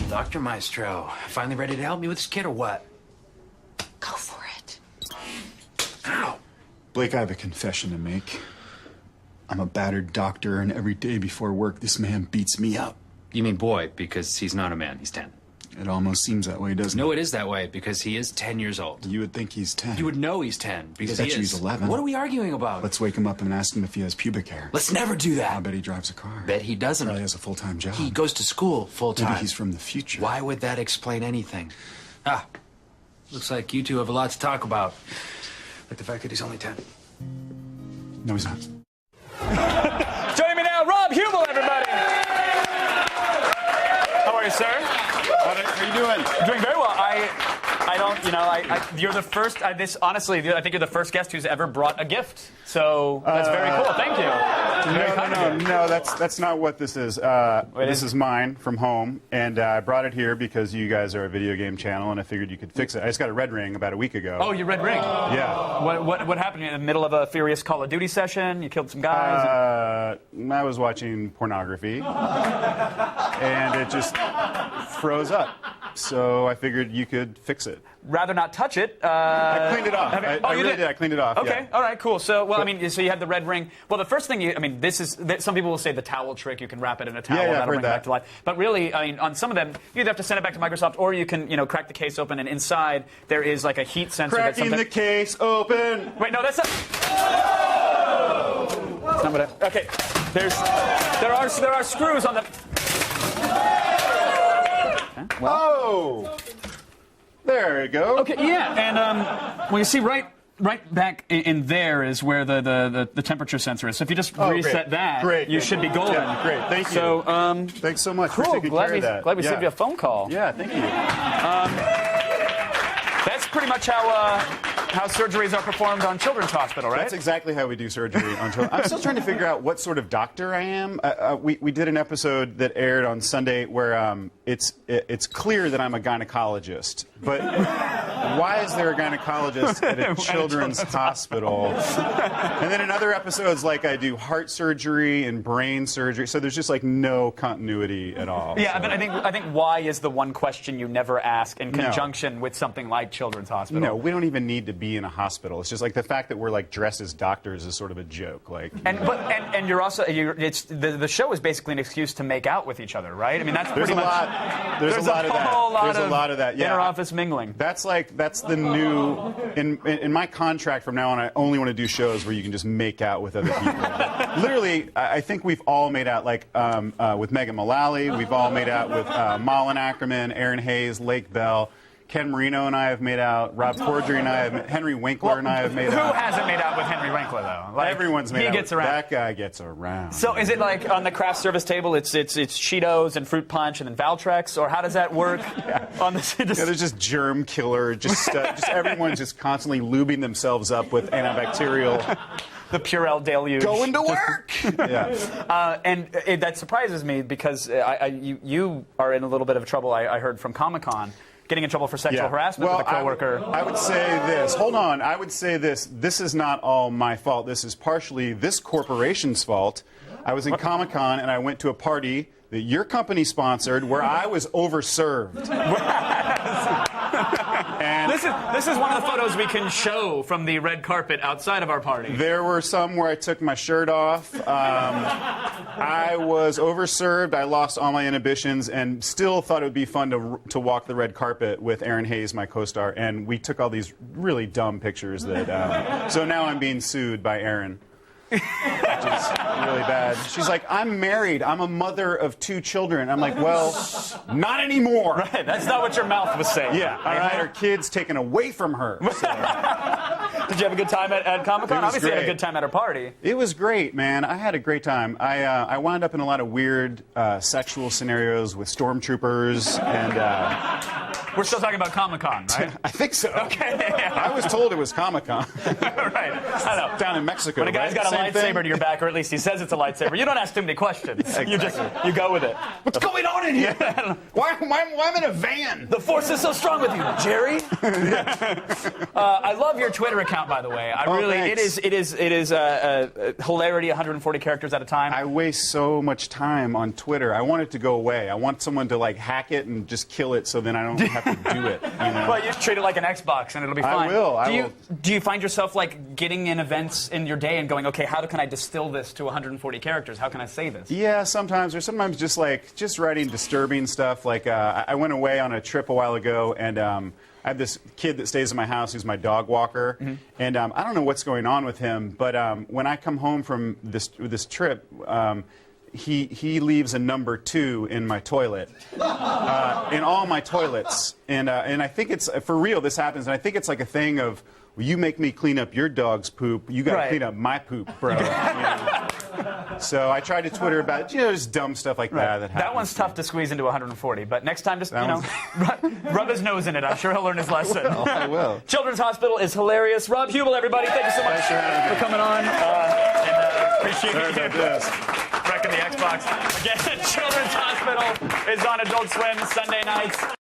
Dr. Maestro, finally ready to help me with this kid or what? Go for it. Ow. Blake, I have a confession to make. I'm a battered doctor, and every day before work, this man beats me up. You mean boy, because he's not a man, he's 10. It almost seems that way, doesn't it? No, it is that way, because he is 10 years old. You would think he's 10. You would know he's 10, because bet he you is. he's 11. What are we arguing about? Let's wake him up and ask him if he has pubic hair. Let's never do I that. bet he drives a car. Bet he doesn't. Probably has a full-time job. He goes to school full-time. Maybe he's from the future. Why would that explain anything? Ah, looks like you two have a lot to talk about. Like the fact that he's only 10. No, he's not. Joining me now, Rob Huebel, everybody. How are you, sir? How are you doing? Doing very well. I don't, you know, you're the first, honestly, I think you're the first guest who's ever brought a gift. So that's very cool. Thank you. No, that's not what this is. This is mine from home, and I brought it here because you guys are a video game channel, and I figured you could fix it. I just got a red ring about a week ago. Oh, your red ring. Yeah. What happened in the middle of a furious Call of Duty session? You killed some guys? I was watching pornography, and it just froze up. So I figured you could fix it. Rather not touch it. I cleaned it off. I really did. I cleaned it off. Okay. Yeah. All right. Cool. So, well, I mean, so you have the red ring. Well, the first thing some people will say the towel trick. You can wrap it in a towel. Yeah, that'll I've heard bring it back to life. But really, I mean, on some of them, you either have to send it back to Microsoft, or you can, crack the case open, and inside there is like a heat sensor. Cracking the case open. Wait, no, that's not. That's not what I. Okay. There are screws on the. Okay, well. Oh. There you go. Okay, yeah, and well, you see, right back in there is where the temperature sensor is. So if you just reset that, you should be golden. Yeah, great. Thank you. So, thanks so much for cool. taking care of that. Glad we saved you a phone call. Yeah, thank you. That's pretty much how surgeries are performed on Children's Hospital, right? That's exactly how we do surgery on children. I'm still trying to figure out what sort of doctor I am. We did an episode that aired on Sunday where it's clear that I'm a gynecologist, but why is there a gynecologist at a children's hospital? And then in other episodes, like I do heart surgery and brain surgery, so there's just like no continuity at all. Yeah, so. but I think why is the one question you never ask in conjunction with something like Children's Hospital. No, we don't even need to be in a hospital. It's just like the fact that we're like dressed as doctors is sort of a joke. Like, and you're also the show is basically an excuse to make out with each other, right? I mean, that's there's pretty a much. lot. There's a lot of that. There's a lot of that. Yeah, inter-office mingling. That's the new in my contract from now on. I only want to do shows where you can just make out with other people. But literally, I think we've all made out like with Megan Mullally. We've all made out with Malin Ackerman, Aaron Hayes, Lake Bell. Ken Marino and I have made out. Rob Corddry and I have. Henry Winkler and I have made out. Who hasn't made out with Henry Winkler though? Like, everyone's made out. He gets around. That guy gets around. So is it like on the craft service table? It's Cheetos and fruit punch and then Valtrex, or how does that work? On the there's just germ killer. Just everyone's just constantly lubing themselves up with antibacterial. The Purell deluge. Going to work. Yeah. And that surprises me because you are in a little bit of trouble. I heard from Comic-Con. Getting in trouble for sexual harassment with a coworker. I would say this. Hold on. I would say this. This is not all my fault. This is partially this corporation's fault. I was in Comic-Con and I went to a party that your company sponsored where I was overserved. And this is one of the photos we can show from the red carpet outside of our party. There were some where I took my shirt off. I was overserved. I lost all my inhibitions and still thought it would be fun to walk the red carpet with Aaron Hayes, my co-star. And we took all these really dumb pictures that. So now I'm being sued by Aaron. Which is really bad. She's like, I'm married. I'm a mother of 2 children. I'm like, well, not anymore. Right, that's not what your mouth was saying. Yeah, I had her kids taken away from her. So. Did you have a good time at Comic-Con? Obviously, you had a good time at her party. It was great, man. I had a great time. I wound up in a lot of weird sexual scenarios with stormtroopers and We're still talking about Comic-Con, right? I think so. Okay. I was told it was Comic-Con. Right. I know. Down in Mexico. When a guy's right? got a Same lightsaber thing? to your back, or at least he says it's a lightsaber, you don't ask too many questions. You go with it. What's going on in here? Why am in a van? The Force is so strong with you, Jerry. I love your Twitter account, by the way. Thanks. It is hilarity, 140 characters at a time. I waste so much time on Twitter. I want it to go away. I want someone to like hack it and just kill it, so then I don't have to do it. You know? Well, you treat it like an Xbox, and it'll be fine. I will. Do you find yourself like getting in events in your day and going, okay, how can I distill this to 140 characters? How can I say this? Yeah, sometimes, or sometimes just writing disturbing stuff. Like I went away on a trip a while ago, and I have this kid that stays in my house who's my dog walker, and I don't know what's going on with him, but when I come home from this trip, he leaves a number 2 in my toilet, in all my toilets, and I think it's for real. This happens, and I think it's like a thing of, well, you make me clean up your dog's poop, you got to clean up my poop, bro. You know? So I tried to Twitter about just dumb stuff like that. That happens. That one's tough to squeeze into 140, but next time, just rub his nose in it. I'm sure he'll learn his lesson. I will. Children's Hospital is hilarious. Rob Huebel, everybody, thank you so much for coming on. Appreciate it. Wrecking the Xbox. Again, Children's Hospital is on Adult Swim Sunday nights.